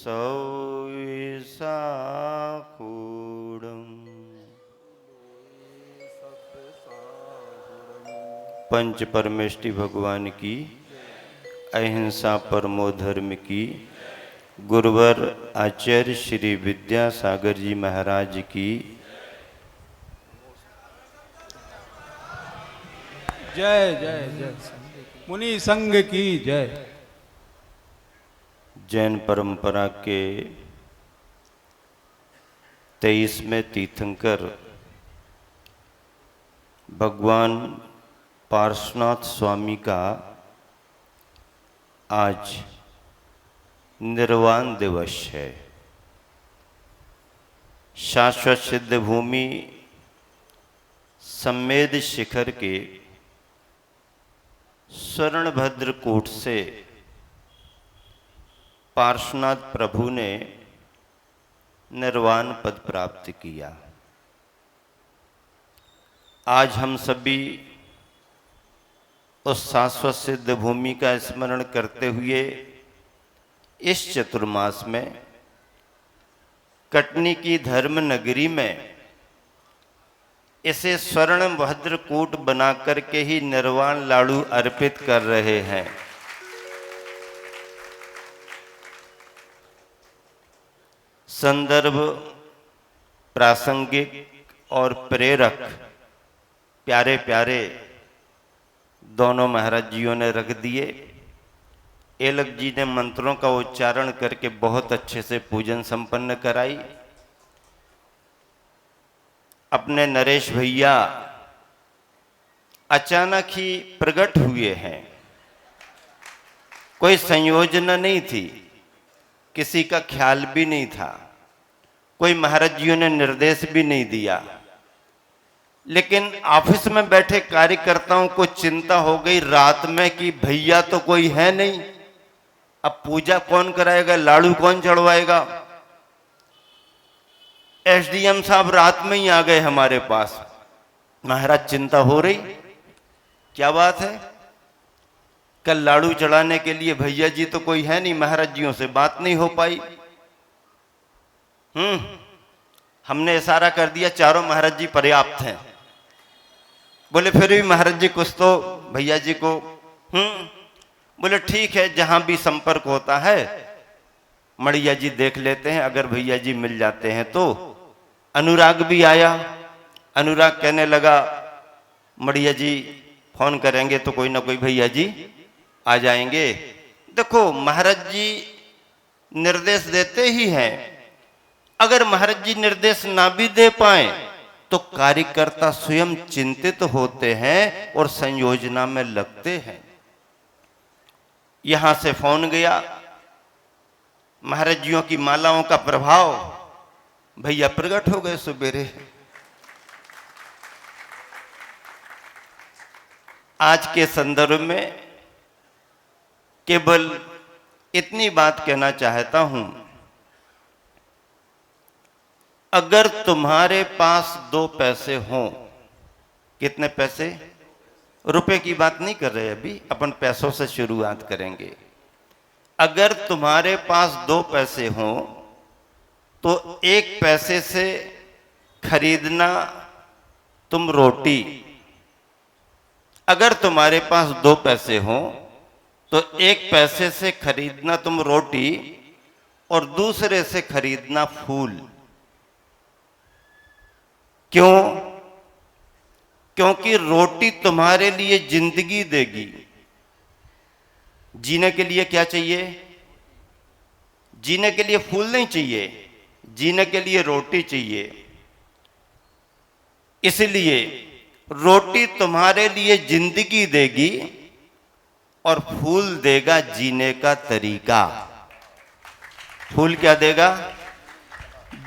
सौसाकूडम् पंच परमेष्टि भगवान की, अहिंसा परमो धर्म की, गुरुवर आचार्य श्री विद्यासागर जी महाराज की जय जय जय। मुनि संघ की जय। जैन परंपरा के 23वें तीर्थंकर भगवान पार्श्वनाथ स्वामी का आज निर्वाण दिवस है। शाश्वत सिद्ध भूमि सम्मेद शिखर के स्वर्णभद्र कूट से पार्श्वनाथ प्रभु ने निर्वाण पद प्राप्त किया। आज हम सभी उस शाश्वत सिद्ध भूमि का स्मरण करते हुए इस चतुर्मास में कटनी की धर्म नगरी में इसे स्वर्ण भद्र कूट बना करके ही निर्वाण लाड़ू अर्पित कर रहे हैं। संदर्भ प्रासंगिक और प्रेरक प्यारे प्यारे दोनों महाराज जियों ने रख दिए। एलक जी ने मंत्रों का उच्चारण करके बहुत अच्छे से पूजन संपन्न कराई। अपने नरेश भैया अचानक ही प्रकट हुए हैं, कोई संयोजना नहीं थी, किसी का ख्याल भी नहीं था, कोई महाराज जियों ने निर्देश भी नहीं दिया, लेकिन ऑफिस में बैठे कार्यकर्ताओं को चिंता हो गई रात में कि भैया तो कोई है नहीं, अब पूजा कौन कराएगा, लाड़ू कौन चढ़वाएगा। एसडीएम साहब रात में ही आ गए हमारे पास। महाराज चिंता हो रही, क्या बात है, कल लाड़ू चढ़ाने के लिए भैया जी तो कोई है नहीं, महाराज जियों से बात नहीं हो पाई। हमने इशारा कर दिया चारों महाराज जी पर्याप्त हैं। बोले फिर भी महाराज जी कुछ तो भैया जी को बोले ठीक है, जहां भी संपर्क होता है मड़िया जी देख लेते हैं, अगर भैया जी मिल जाते हैं तो। अनुराग भी आया। अनुराग कहने लगा मड़िया जी फोन करेंगे तो कोई ना कोई भैया जी आ जाएंगे। देखो महाराज जी निर्देश देते ही हैं, अगर महाराज जी निर्देश ना भी दे पाए तो कार्यकर्ता स्वयं चिंतित होते हैं और संयोजना में लगते हैं। यहां से फोन गया, महाराज जियों की मालाओं का प्रभाव, भैया प्रकट हो गए सुबेरे। आज के संदर्भ में केवल इतनी बात कहना चाहता हूं, अगर तुम्हारे पास 2 पैसे हों, कितने पैसे, रुपए की बात नहीं कर रहे, अभी अपन पैसों से शुरुआत करेंगे। अगर तुम्हारे पास 2 पैसे हों तो 1 पैसे से खरीदना तुम रोटी। अगर तुम्हारे पास 2 पैसे हों तो 1 पैसे से खरीदना तुम रोटी और दूसरे से खरीदना फूल। क्यों? क्योंकि रोटी तुम्हारे लिए जिंदगी देगी। जीने के लिए क्या चाहिए? जीने के लिए फूल नहीं चाहिए, जीने के लिए रोटी चाहिए। इसलिए रोटी तुम्हारे लिए जिंदगी देगी और फूल देगा जीने का तरीका। फूल क्या देगा?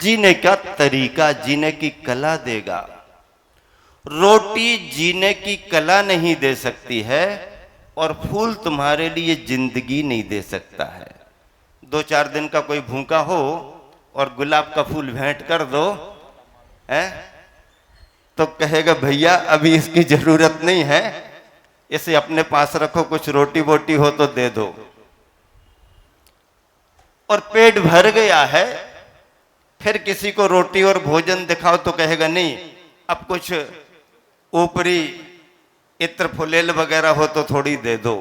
जीने का तरीका, जीने की कला देगा। रोटी जीने की कला नहीं दे सकती है और फूल तुम्हारे लिए जिंदगी नहीं दे सकता है। 2-4 दिन का कोई भूखा हो और गुलाब का फूल भेंट कर दो है तो कहेगा भैया अभी इसकी जरूरत नहीं है, इसे अपने पास रखो, कुछ रोटी वोटी हो तो दे दो। और पेट भर गया है, फिर किसी को रोटी और भोजन दिखाओ तो कहेगा नहीं, अब कुछ ऊपरी इत्र फुलेल वगैरह हो तो थोड़ी दे दो।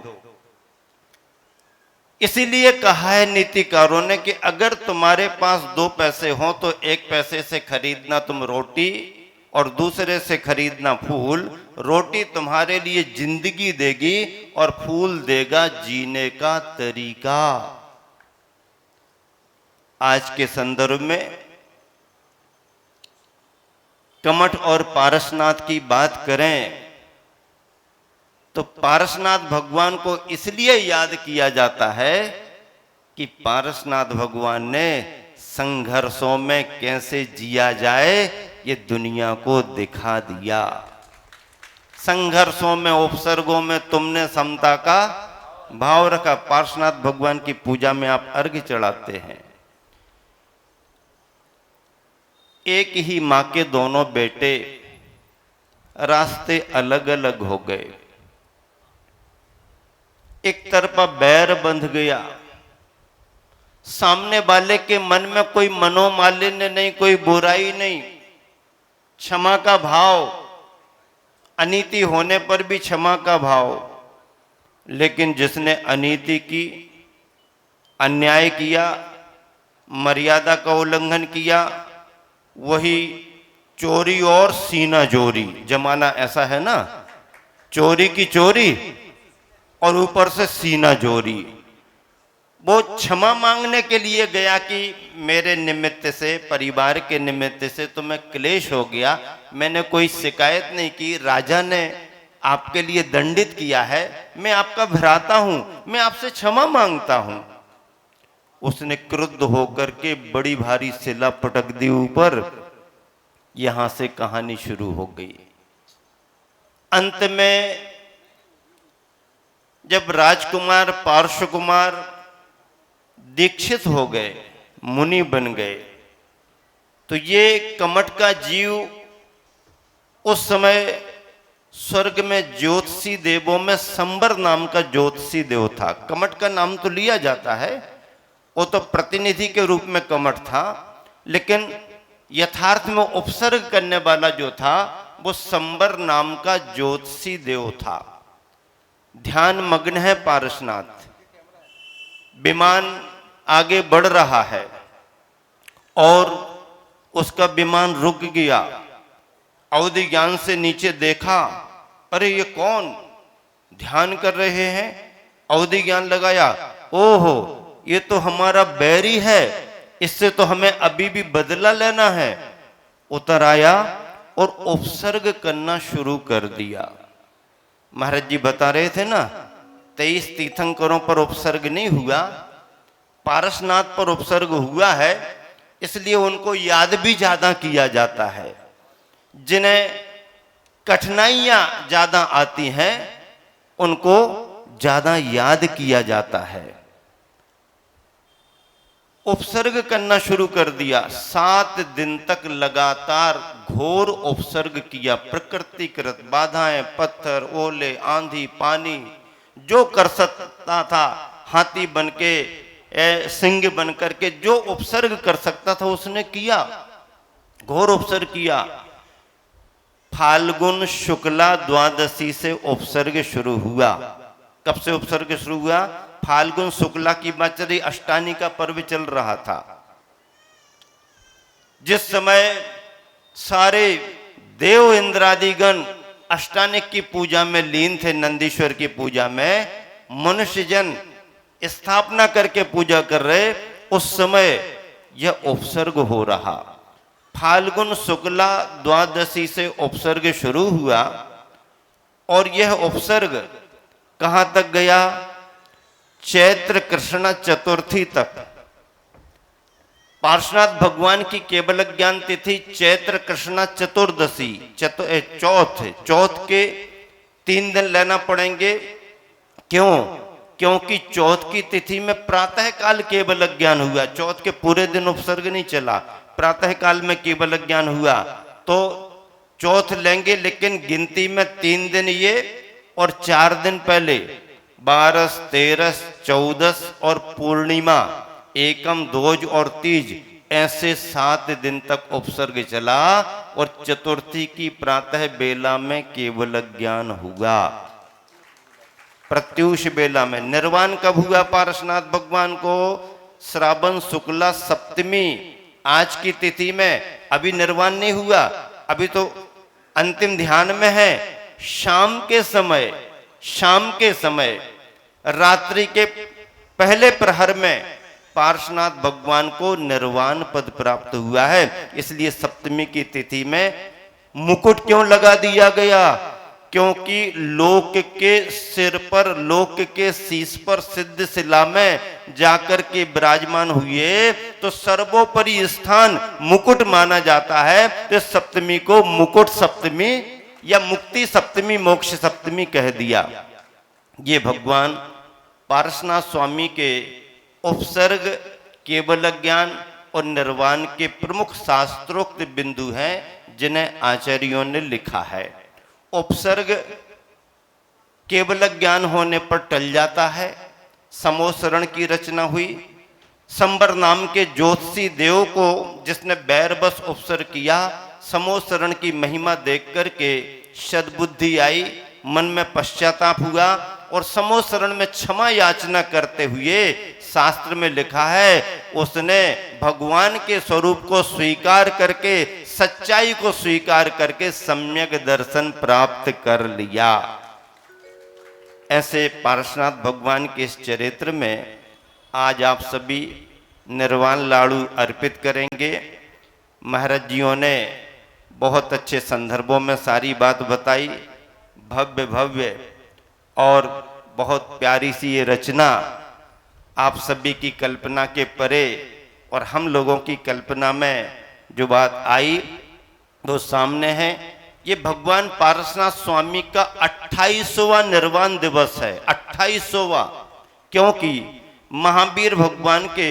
इसीलिए कहा है नीतिकारों ने कि अगर तुम्हारे पास 2 पैसे हो तो 1 पैसे से खरीदना तुम रोटी और दूसरे से खरीदना फूल। रोटी तुम्हारे लिए जिंदगी देगी और फूल देगा जीने का तरीका। आज के संदर्भ में कमठ और पारसनाथ की बात करें तो पारसनाथ भगवान को इसलिए याद किया जाता है कि पारसनाथ भगवान ने संघर्षों में कैसे जिया जाए ये दुनिया को दिखा दिया। संघर्षों में, उपसर्गों में तुमने समता का भाव रखा। पारसनाथ भगवान की पूजा में आप अर्घ्य चढ़ाते हैं। एक ही मां के दोनों बेटे रास्ते अलग अलग हो गए। एक तरफा बैर बंध गया, सामने वाले के मन में कोई मनोमालिन्य नहीं, कोई बुराई नहीं, क्षमा का भाव, अनीति होने पर भी क्षमा का भाव। लेकिन जिसने अनीति की, अन्याय किया, मर्यादा का उल्लंघन किया, वही चोरी और सीना जोरी। जमाना ऐसा है ना, चोरी की चोरी और ऊपर से सीना जोरी। वो क्षमा मांगने के लिए गया कि मेरे निमित्त से, परिवार के निमित्त से तुम्हें क्लेश हो गया, मैंने कोई शिकायत नहीं की, राजा ने आपके लिए दंडित किया है, मैं आपका भ्राता हूं, मैं आपसे क्षमा मांगता हूं। उसने क्रुद्ध होकर के बड़ी भारी शिला पटक दी ऊपर। यहां से कहानी शुरू हो गई। अंत में जब राजकुमार पार्श्व कुमार दीक्षित हो गए, मुनि बन गए, तो ये कमठ का जीव उस समय स्वर्ग में ज्योतिषी देवों में संबर नाम का ज्योतिषी देव था। कमठ का नाम तो लिया जाता है, वो तो प्रतिनिधि के रूप में कमठ था, लेकिन यथार्थ में उपसर्ग करने वाला जो था वो संबर नाम का ज्योतिषी देव था। ध्यान मग्न है पारसनाथ। विमान आगे बढ़ रहा है और उसका विमान रुक गया। अवधि ज्ञान से नीचे देखा, अरे ये कौन ध्यान कर रहे हैं। अवधि ज्ञान लगाया, ओहो ये तो हमारा बैरी है, इससे तो हमें अभी भी बदला लेना है। उतर आया और उपसर्ग करना शुरू कर दिया। महाराज जी बता रहे थे ना, 23 तीर्थंकरों पर उपसर्ग नहीं हुआ, पारसनाथ पर उपसर्ग हुआ है, इसलिए उनको याद भी ज्यादा किया जाता है। जिन्हें कठिनाइयां ज्यादा आती हैं उनको ज्यादा याद किया जाता है। उपसर्ग करना शुरू कर दिया। 7 दिन तक लगातार घोर उपसर्ग किया। प्रकृतिकृत बाधाएं, पत्थर, ओले, आंधी, पानी, जो कर सकता था, हाथी बनके, सिंह बनकर के जो उपसर्ग कर सकता था उसने किया, घोर उपसर्ग किया। फाल्गुन शुक्ला द्वादशी से उपसर्ग शुरू हुआ। कब से उपसर्ग शुरू हुआ? फाल्गुन शुक्ला की बात चली, अष्टानी का पर्व चल रहा था। जिस समय सारे देव इंद्रादिगण अष्टानिक की पूजा में लीन थे, नंदीश्वर की पूजा में, मनुष्य जन स्थापना करके पूजा कर रहे, उस समय यह उपसर्ग हो रहा। फाल्गुन शुक्ला द्वादशी से उपसर्ग शुरू हुआ और यह उपसर्ग कहां तक गया? चैत्र कृष्ण चतुर्थी तक। पार्श्वनाथ भगवान की केवल ज्ञान तिथि चैत्र कृष्ण चतुर्दशी, चौथ के 3 दिन लेना पड़ेंगे। क्यों? क्योंकि चौथ की तिथि में प्रातः काल केवल ज्ञान हुआ। चौथ के पूरे दिन उपसर्ग नहीं चला, प्रातः काल में केवल ज्ञान हुआ। तो चौथ लेंगे, लेकिन गिनती में 3 दिन ये और 4 दिन पहले 12, 13, 14 और पूर्णिमा, एकम, दोज और तीज, ऐसे 7 दिन तक उपसर्ग चला और चतुर्थी की प्रातः बेला में केवल ज्ञान हुआ। प्रत्यूष बेला में निर्वाण कब हुआ पारसनाथ भगवान को? श्रावण शुक्ला सप्तमी आज की तिथि में। अभी निर्वाण नहीं हुआ, अभी तो अंतिम ध्यान में है। शाम के समय रात्रि के पहले प्रहर में पार्श्वनाथ भगवान को निर्वाण पद प्राप्त हुआ है। इसलिए सप्तमी की तिथि में मुकुट क्यों लगा दिया गया? क्योंकि लोक के सिर पर, लोक के शीश पर सिद्ध शिला में जाकर के विराजमान हुए तो सर्वोपरि स्थान मुकुट माना जाता है। तो सप्तमी को मुकुट सप्तमी या मुक्ति सप्तमी, मोक्ष सप्तमी कह दिया। ये भगवान पार्श्वनाथ स्वामी के उपसर्ग, केवल ज्ञान और निर्वाण के प्रमुख शास्त्रोक्त बिंदु हैं जिन्हें आचार्यों ने लिखा है। उपसर्ग केवल ज्ञान होने पर टल जाता है। समोसरण की रचना हुई। संबर नाम के ज्योतिषी देव को जिसने बैरबस उपसर्ग किया, समोसरण की महिमा देख करके सद्बुद्धि आई, मन में पश्चाताप हुआ और समोसरण में क्षमा याचना करते हुए शास्त्र में लिखा है उसने भगवान के स्वरूप को स्वीकार करके, सच्चाई को स्वीकार करके सम्यक दर्शन प्राप्त कर लिया। ऐसे पार्श्वनाथ भगवान के इस चरित्र में आज आप सभी निर्वाण लाड़ू अर्पित करेंगे। महाराज जियों ने बहुत अच्छे संदर्भों में सारी बात बताई। भव्य भव्य और बहुत प्यारी सी ये रचना आप सभी की कल्पना के परे और हम लोगों की कल्पना में जो बात आई वो सामने है। ये भगवान पार्श्वनाथ स्वामी का 28वां निर्वाण दिवस है। 28वां, क्योंकि महावीर भगवान के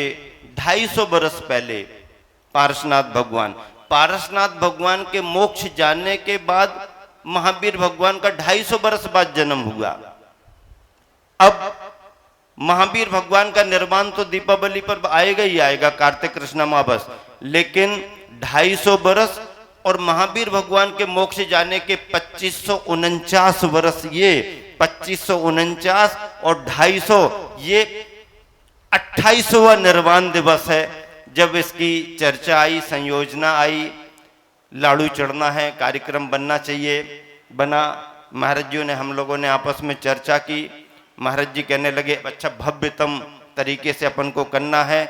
250 वर्ष पहले पार्श्वनाथ भगवान के मोक्ष जानने के बाद महावीर भगवान का 250 वर्ष बाद जन्म हुआ। अब महावीर भगवान का निर्वाण तो दीपावली पर आएगा ही आएगा, कार्तिक कृष्ण अमावस, लेकिन 250 वर्ष और महावीर भगवान के मोक्ष जाने के 2549 वर्ष, ये 2549 और 250, ये 28वां निर्वाण दिवस है। जब इसकी चर्चा आई, संयोजना आई, लाड़ू चढ़ना है, कार्यक्रम बनना चाहिए, बना। महाराज जी ने, हम लोगों ने आपस में चर्चा की। महाराज जी कहने लगे अच्छा भव्यतम तरीके से अपन को करना है।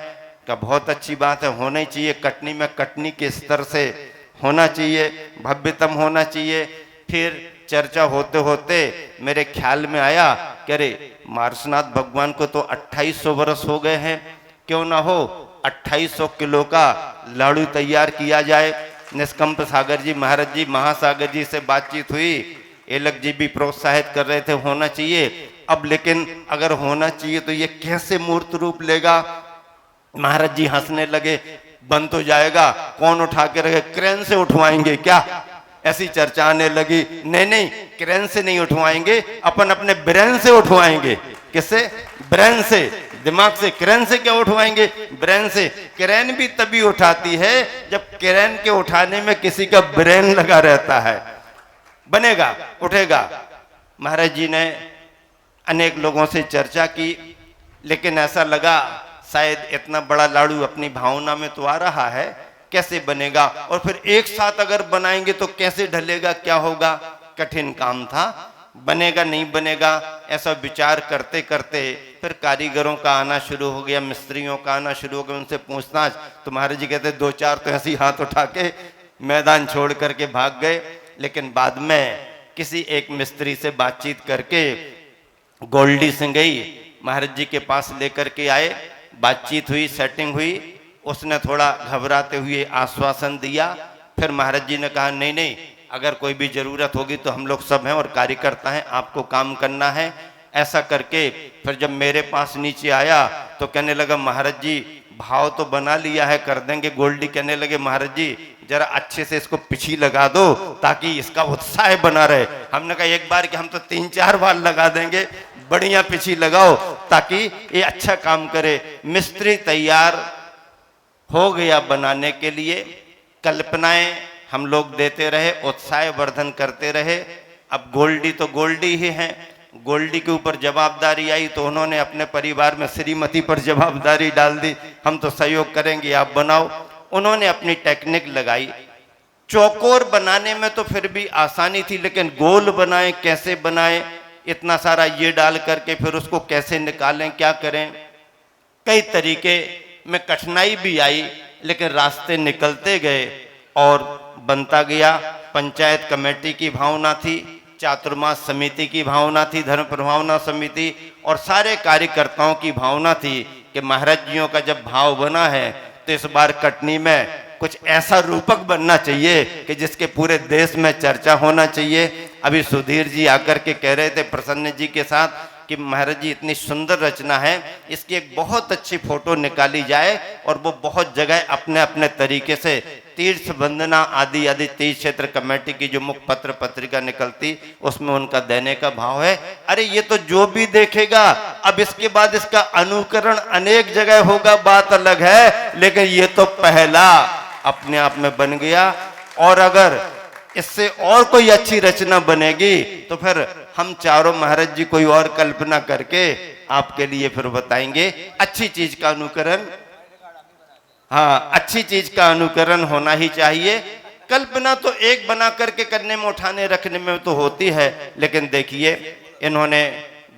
का बहुत अच्छी बात है, होना ही चाहिए। कटनी में कटनी के स्तर से होना चाहिए, भव्यतम होना चाहिए। फिर चर्चा होते होते मेरे ख्याल में आया कि अरे पार्श्वनाथ भगवान को तो 2800 वर्ष हो गए हैं, क्यों ना हो 2800 किलो का लाड़ू तैयार किया जाए। निष्कंप सागर जी, महाराज जी, महासागर जी से बातचीत हुई, एलक जी भी प्रोत्साहित कर रहे थे होना चाहिए। अब लेकिन अगर होना चाहिए तो ये कैसे मूर्त रूप लेगा? महाराज जी हंसने लगे, बन तो जाएगा, कौन उठा के रखे, क्रेन से उठवाएंगे क्या? ऐसी चर्चा आने लगी। नहीं, क्रेन से नहीं उठवाएंगे, अपन अपने ब्रेन से उठवाएंगे। किससे? ब्रेन से, दिमाग से। क्रेन से क्या उठवाएंगे? ब्रेन से। क्रेन भी तभी उठाती है जब क्रेन के उठाने में किसी का ब्रेन लगा रहता है। बनेगा, उठेगा। महाराज जी ने अनेक लोगों से चर्चा की, लेकिन ऐसा लगा शायद इतना बड़ा लाड़ू अपनी भावना में तो आ रहा है, कैसे बनेगा? और फिर एक साथ अगर बनाएंगे तो कैसे ढलेगा, क्या होगा? कठिन काम था। बनेगा नहीं बनेगा, ऐसा विचार करते करते फिर कारीगरों का आना शुरू हो गया, मिस्त्रियों का आना शुरू हो गया, उनसे पूछताछ। तो महाराज जी कहते 2-4 तो ऐसे हाथ उठा के मैदान छोड़ करके भाग गए। लेकिन बाद में किसी एक मिस्त्री से बातचीत करके गोल्डी सिंगई महाराज जी के पास लेकर के आए। बातचीत हुई, सेटिंग हुई। उसने थोड़ा घबराते हुए आश्वासन दिया। फिर महाराज जी ने कहा नहीं, अगर कोई भी जरूरत होगी तो हम लोग सब हैं और कार्यकर्ता हैं, आपको काम करना है। ऐसा करके फिर जब मेरे पास नीचे आया तो कहने लगा महाराज जी भाव तो बना लिया है, कर देंगे। गोल्डी कहने लगे महाराज जी जरा अच्छे से इसको पिछी लगा दो ताकि इसका उत्साह बना रहे। हमने कहा एक बार कि हम तो 3-4 बार लगा देंगे, बढ़िया पिछी लगाओ ताकि ये अच्छा काम करे। मिस्त्री तैयार हो गया बनाने के लिए। कल्पनाएं हम लोग देते रहे, उत्साह वर्धन करते रहे। अब गोल्डी तो गोल्डी ही हैं, गोल्डी के ऊपर जवाबदारी आई तो उन्होंने अपने परिवार में श्रीमती पर जवाबदारी डाल दी, हम तो सहयोग करेंगे, आप बनाओ। उन्होंने अपनी टेक्निक लगाई। चौकोर बनाने में तो फिर भी आसानी थी, लेकिन गोल बनाए कैसे बनाए, इतना सारा ये डाल करके फिर उसको कैसे निकालें, क्या करें, कई तरीके में कठिनाई भी आई, लेकिन रास्ते निकलते गए और बनता गया। पंचायत कमेटी की भावना थी, चातुर्मास समिति की भावना थी, धर्म प्रभावना समिति और सारे कार्यकर्ताओं की भावना थी कि महाराज जियों का जब भाव बना है तो इस बार कटनी में कुछ ऐसा रूपक बनना चाहिए कि जिसके पूरे देश में चर्चा होना चाहिए। अभी सुधीर जी आकर के कह रहे थे प्रसन्न जी के साथ कि महाराज जी इतनी सुंदर रचना है, इसकी एक बहुत अच्छी फोटो निकाली जाए और वो बहुत जगह अपने अपने तरीके से तीर्थ वंदना आदि आदि तीर्थ क्षेत्र कमेटी की जो मुख पत्र पत्रिका निकलती उसमें उनका देने का भाव है। अरे ये तो जो भी देखेगा, अब इसके बाद इसका अनुकरण अनेक जगह होगा, बात अलग है, लेकिन ये तो पहला अपने आप में बन गया। और अगर इससे और कोई अच्छी रचना बनेगी तो फिर हम चारों महाराज जी कोई और कल्पना करके आपके लिए फिर बताएंगे। अच्छी चीज का अनुकरण, हाँ अच्छी चीज का अनुकरण होना ही चाहिए। कल्पना तो एक बना करके करने में, उठाने रखने में तो होती है, लेकिन देखिए इन्होंने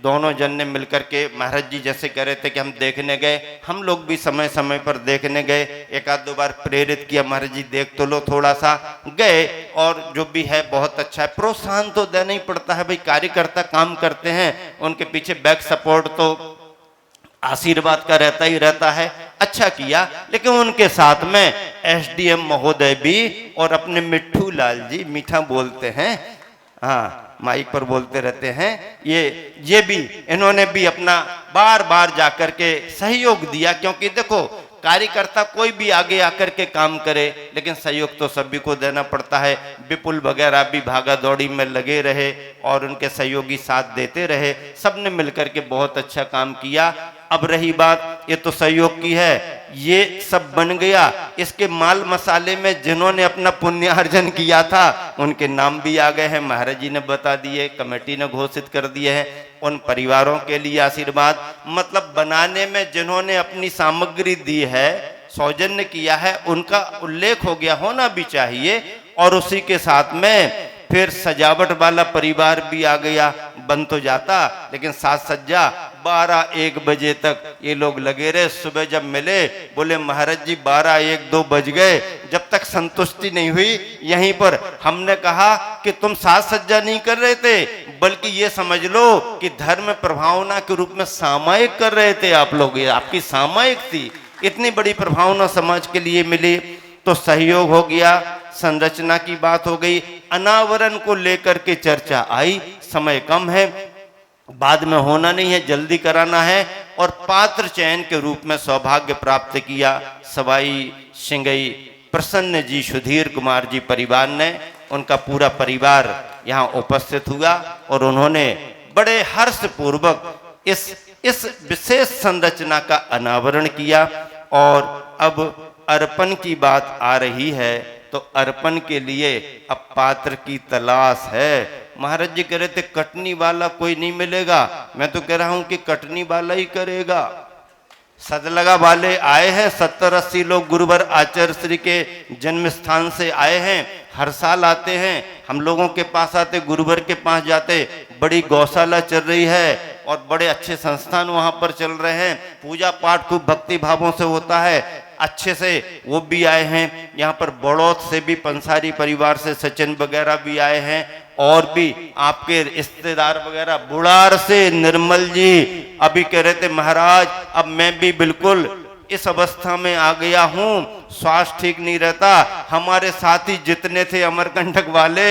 दोनों जन ने मिलकर के, महाराज जी जैसे कह रहे थे कि हम देखने गए, हम लोग भी समय समय पर देखने गए, एक आध दो बार प्रेरित किया, महाराज जी देख तो लो, थोड़ा सा गए और जो भी है बहुत अच्छा है। प्रोत्साहन तो देना ही पड़ता है भाई, कार्यकर्ता काम करते हैं, उनके पीछे बैक सपोर्ट तो आशीर्वाद का रहता ही रहता है। अच्छा किया, लेकिन उनके साथ में एसडीएम महोदय भी और अपने मिट्ठू लाल जी, मीठा बोलते हैं, हाँ माइक पर बोलते रहते हैं, ये भी इन्होंने भी अपना बार बार जाकर के सहयोग दिया। क्योंकि देखो कार्यकर्ता कोई भी आगे आकर के काम करे, लेकिन सहयोग तो सभी को देना पड़ता है। विपुल वगैरह भी भागा दौड़ी में लगे रहे और उनके सहयोगी साथ देते रहे, सबने मिलकर के बहुत अच्छा काम किया। अब रही बात, ये तो सहयोग की है, ये सब बन गया, इसके माल मसाले में जिन्होंने अपना पुण्यार्जन किया था उनके नाम भी आ गए हैं, महाराज जी ने बता दिए, कमेटी ने घोषित कर दिए हैं। उन परिवारों के लिए आशीर्वाद, मतलब बनाने में जिन्होंने अपनी सामग्री दी है, सौजन्य किया है, उनका उल्लेख हो गया, होना भी चाहिए। और उसी के साथ में फिर सजावट वाला परिवार भी आ गया, बन तो जाता, लेकिन साज सज्जा 12-1 बजे तक ये लोग लगे रहे। सुबह जब मिले बोले महाराज जी 12-1-2 बज गए, जब तक संतुष्टि नहीं हुई। यहीं पर हमने कहा कि तुम साज सज्जा नहीं कर रहे थे, बल्कि ये समझ लो कि धर्म प्रभावना के रूप में सामायिक कर रहे थे आप लोग, ये आपकी सामायिक थी। इतनी बड़ी प्रभावना समाज के लिए मिली तो सहयोग हो गया, संरचना की बात हो गई, अनावरण को लेकर के चर्चा आई, समय कम है, बाद में होना नहीं है, जल्दी कराना है। और पात्र चयन के रूप में सौभाग्य प्राप्त किया सवाई सिंगई प्रसन्न जी, सुधीर कुमार जी परिवार ने, उनका पूरा परिवार यहाँ उपस्थित हुआ और उन्होंने बड़े हर्ष पूर्वक इस विशेष संरचना का अनावरण किया। और अब अर्पण की बात आ रही है तो अर्पण के लिए अब पात्र की तलाश है। महाराज जी कह रहे थे कटनी वाला कोई नहीं मिलेगा, मैं तो कह रहा हूं कि कटनी वाला ही करेगा। सदलगा वाले आए हैं, 70-80 लोग गुरुवर आचार्य श्री के जन्म स्थान से आए हैं, हर साल आते हैं, हम लोगों के पास आते, गुरुवर के पास जाते। बड़ी गौशाला चल रही है और बड़े अच्छे संस्थान वहां पर चल रहे हैं, पूजा पाठ खूब भक्ति भावों से होता है, अच्छे से वो भी आए हैं। यहाँ पर बड़ौत से भी पंसारी परिवार से सचिन वगैरह भी आए हैं, और भी आपके रिश्तेदार वगैरह, बुढ़ार से निर्मल जी अभी कह रहे थे महाराज अब मैं भी बिल्कुल इस अवस्था में आ गया हूँ, स्वास्थ्य ठीक नहीं रहता। हमारे साथी जितने थे अमरकंटक वाले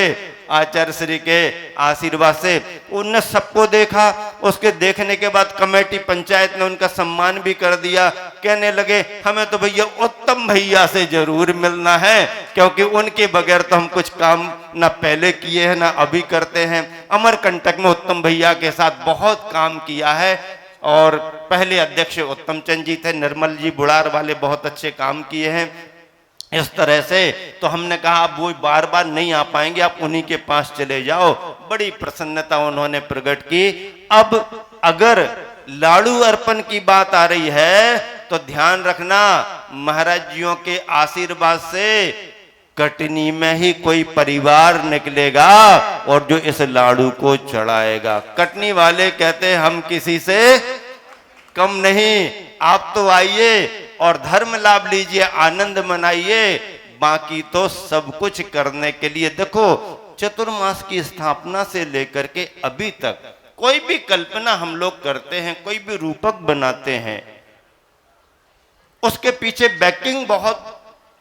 आचार्य श्री के आशीर्वाद से, उनने सबको देखा, उसके देखने के बाद कमेटी पंचायत ने उनका सम्मान भी कर दिया। कहने लगे हमें तो भैया उत्तम भैया से जरूर मिलना है, क्योंकि उनके बगैर तो हम कुछ काम ना पहले किए हैं ना अभी करते हैं। अमरकंटक में उत्तम भैया के साथ बहुत काम किया है और पहले अध्यक्ष उत्तम चंद जी थे, निर्मल जी बुढ़ार वाले बहुत अच्छे काम किए हैं। इस तरह से तो हमने कहा अब वो बार बार नहीं आ पाएंगे, आप उन्हीं के पास चले जाओ। बड़ी प्रसन्नता उन्होंने प्रकट की। अब अगर लाड़ू अर्पण की बात आ रही है तो ध्यान रखना, महाराज जियों के आशीर्वाद से कटनी में ही कोई परिवार निकलेगा और जो इस लाड़ू को चढ़ाएगा। कटनी वाले कहते हैं हम किसी से कम नहीं, आप तो आइए और धर्म लाभ लीजिए, आनंद मनाइए। बाकी तो सब कुछ करने के लिए देखो, चतुर्मास की स्थापना से लेकर के अभी तक कोई भी कल्पना हम लोग करते हैं, कोई भी रूपक बनाते हैं, उसके पीछे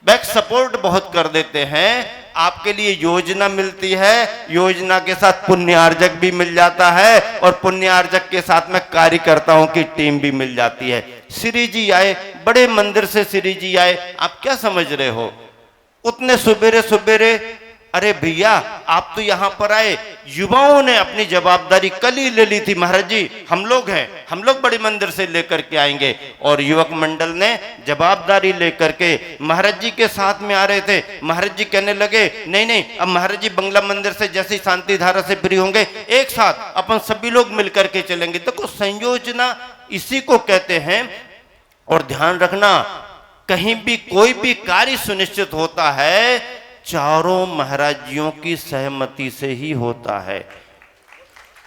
बैक सपोर्ट बहुत कर देते हैं। आपके लिए योजना मिलती है, योजना के साथ पुण्यार्जक भी मिल जाता है और पुण्यार्जक के साथ में कार्यकर्ताओं की टीम भी मिल जाती है। श्री जी आए, बड़े मंदिर से श्री जी आए, आप क्या समझ रहे हो उतने सुबेरे सुबेरे? अरे भैया आप तो यहां पर आए, युवाओं ने अपनी जवाबदारी कल ही ले ली थी, महाराज जी हम लोग हैं, हम लोग बड़े मंदिर से लेकर के आएंगे। और युवक मंडल ने जवाबदारी लेकर के महाराज जी के साथ में आ रहे थे। महाराज जी कहने लगे नहीं नहीं, अब महाराज जी बंगला मंदिर से जैसे शांति धारा से फ्री होंगे एक साथ अपन सभी लोग मिलकर के चलेंगे। देखो संयोजना इसी को कहते हैं। और ध्यान रखना, कहीं भी कोई भी कार्य सुनिश्चित होता है चारों महाराजियों की सहमति से ही होता है।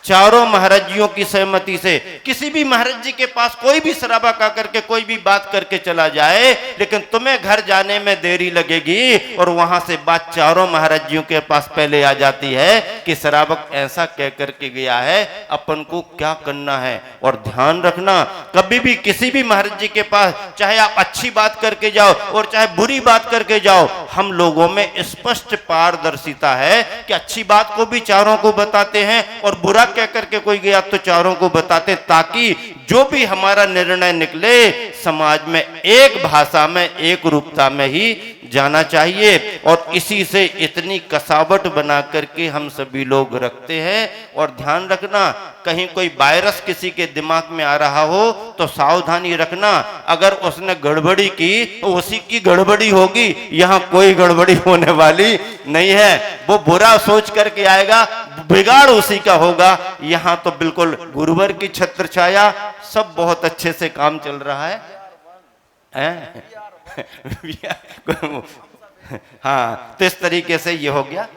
चारों महाराजियों की सहमति से। किसी भी महाराज जी के पास कोई भी शराबा का करके कोई भी बात करके चला जाए, लेकिन तुम्हें घर जाने में देरी लगेगी और वहां से बात चारों महाराजियों के पास पहले आ जाती है कि शराबक ऐसा कह करके गया है, अपन को क्या करना है। और ध्यान रखना, कभी भी किसी भी महाराज जी के पास चाहे आप अच्छी बात करके जाओ और चाहे बुरी बात करके जाओ, हम लोगों में स्पष्ट पारदर्शिता है कि अच्छी बात को भी चारों को बताते हैं और बुरा कह करके कोई गया तो चारों को बताते, ताकि जो भी हमारा निर्णय निकले समाज में एक भाषा में एक रूपता में ही जाना चाहिए। और इसी से इतनी कसावट बना करके हम सभी लोग रखते हैं। और ध्यान रखना, कहीं कोई वायरस किसी के दिमाग में आ रहा हो तो सावधानी रखना, अगर उसने गड़बड़ी की तो उसी की गड़बड़ी होगी, यहां कोई गड़बड़ी होने वाली नहीं है। वो बुरा सोच करके आएगा, बिगाड़ उसी का होगा। यहां तो बिल्कुल गुरुवर की छत्र छाया, सब बहुत अच्छे से काम चल रहा है। हाँ, तो इस तरीके से ये हो गया।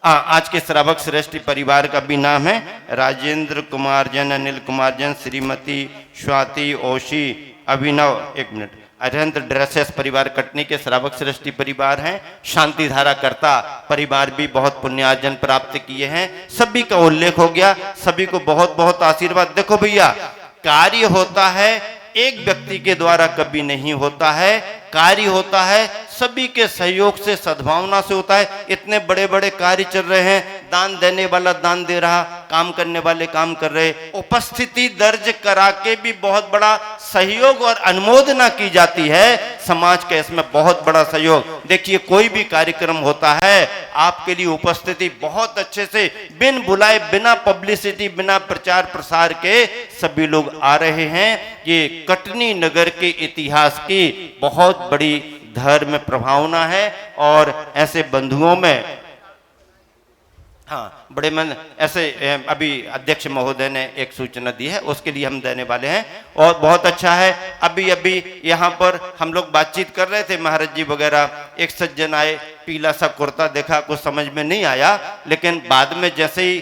आज के श्रावक श्रेष्ठी परिवार का भी नाम है राजेंद्र कुमार जैन, अनिल कुमार जैन, श्रीमती स्वाति ओशी, अभिनव, एक मिनट, अरहंत ड्रेसेस परिवार कटनी के श्रावक श्रेष्ठी परिवार हैं। शांति धारा करता परिवार भी बहुत पुण्यार्जन प्राप्त किए हैं। सभी का उल्लेख हो गया, सभी को बहुत बहुत आशीर्वाद। देखो भैया, कार्य होता है एक व्यक्ति के द्वारा कभी नहीं होता है, कार्य होता है सभी के सहयोग से, सद्भावना से होता है। इतने बड़े बड़े कार्य चल रहे हैं, दान देने वाला दान दे रहा, काम करने वाले काम कर रहे, उपस्थिति दर्ज करा के भी बहुत बड़ा सहयोग और अनुमोदना की जाती है। समाज का इसमें बहुत बड़ा सहयोग। देखिए, कोई भी कार्यक्रम होता है आपके लिए उपस्थिति बहुत अच्छे से, बिन बुलाए, बिना पब्लिसिटी, बिना प्रचार प्रसार के सभी लोग आ रहे हैं। ये कटनी नगर के इतिहास की बहुत बड़ी धर्म प्रभावना है। और ऐसे बंधुओं में, हाँ, बड़े मन ऐसे अभी अध्यक्ष महोदय ने एक सूचना दी है, उसके लिए हम देने वाले हैं। और बहुत अच्छा है, अभी अभी यहाँ पर हम लोग बातचीत कर रहे थे, महाराज जी वगैरह, एक सज्जन आए, पीला सा कुर्ता देखा, कुछ समझ में नहीं आया, लेकिन बाद में जैसे ही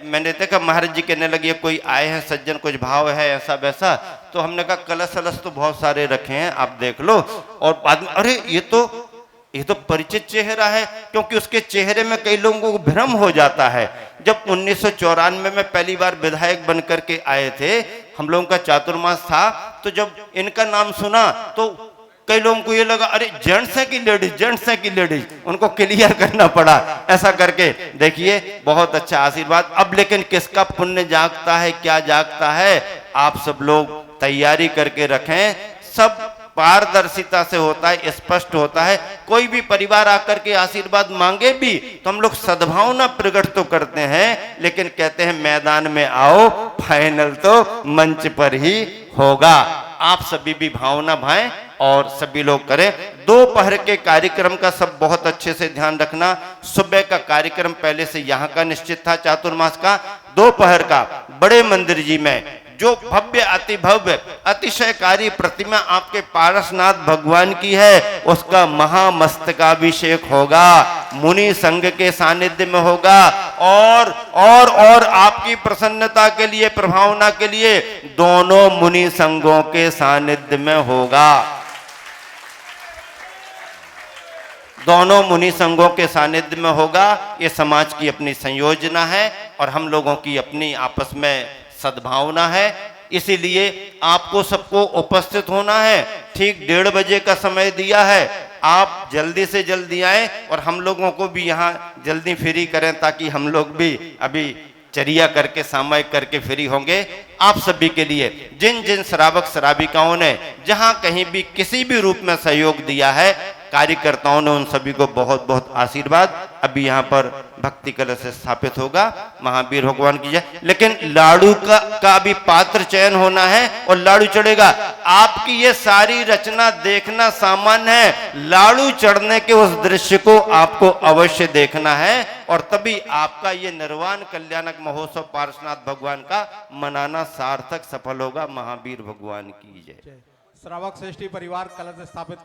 मैंने देखा महाराज जी कहने लगे कोई आए हैं सज्जन, कुछ भाव है ऐसा वैसा, तो हमने कहा कलश वलश तो बहुत सारे रखे हैं, आप देख लो। और बाद में अरे ये तो परिचित चेहरा है, क्योंकि उसके चेहरे में कई लोगों को भ्रम हो जाता है। जब 1994 में पहली बार विधायक बन करके आए थे, हम लोगों का चातुर्मास था, तो जब इनका नाम सुना तो कई लोगों को ये लगा अरे जेंट्स है कि लेडीज, जेंट्स है कि लेडीज, उनको क्लियर करना पड़ा। ऐसा करके देखिए बहुत अच्छा आशीर्वाद। अब लेकिन किसका पुण्य जागता है, क्या जागता है, आप सब लोग तैयारी करके रखें। सब पारदर्शिता से होता है, स्पष्ट होता है। कोई भी परिवार आकर के आशीर्वाद मांगे भी तो हम लोग सद्भावना प्रकट तो करते हैं, लेकिन कहते हैं मैदान में आओ, फाइनल तो मंच पर ही होगा। आप सभी भी भावना भाएं और सभी लोग करें। दोपहर के कार्यक्रम का सब बहुत अच्छे से ध्यान रखना। सुबह का कार्यक्रम पहले से यहाँ का निश्चित था चातुर्मास का। दोपहर का बड़े मंदिर जी में जो भव्य अति भव्य अतिशयकारी प्रतिमा आपके पारसनाथ भगवान की है, उसका महामस्तकाभिषेक होगा, मुनि संघ के सानिध्य में होगा। और आपकी प्रसन्नता के लिए, प्रभावना के लिए दोनों मुनि संघों के सानिध्य में होगा। दोनों मुनि संघों के सानिध्य में होगा। ये समाज की अपनी संयोजना है और हम लोगों की अपनी आपस में सद्भावना है। इसीलिए आपको सबको उपस्थित होना है। ठीक 1:30 बजे का समय दिया है, आप जल्दी से जल्दी आए और हम लोगों को भी यहाँ जल्दी फ्री करें, ताकि हम लोग भी अभी चर्या करके सामायिक करके फ्री होंगे। आप सभी के लिए जिन जिन श्रावक श्राविकाओं ने जहाँ कहीं भी किसी भी रूप में सहयोग दिया है, कार्यकर्ताओं ने, उन सभी को बहुत बहुत आशीर्वाद। अभी यहाँ पर भक्ति कलश स्थापित होगा, महावीर भगवान की जय। लेकिन लाडू का भी पात्र चयन होना है और लाडू चढ़ेगा। आपकी ये सारी रचना देखना सामान्य है, लाडू चढ़ने के उस दृश्य को आपको अवश्य देखना है और तभी आपका ये निर्वाण कल्याणक महोत्सव पार्श्वनाथ भगवान का मनाना सार्थक सफल होगा। महावीर भगवान की जय। श्रावक श्रेष्ठी परिवार कलश स्थापित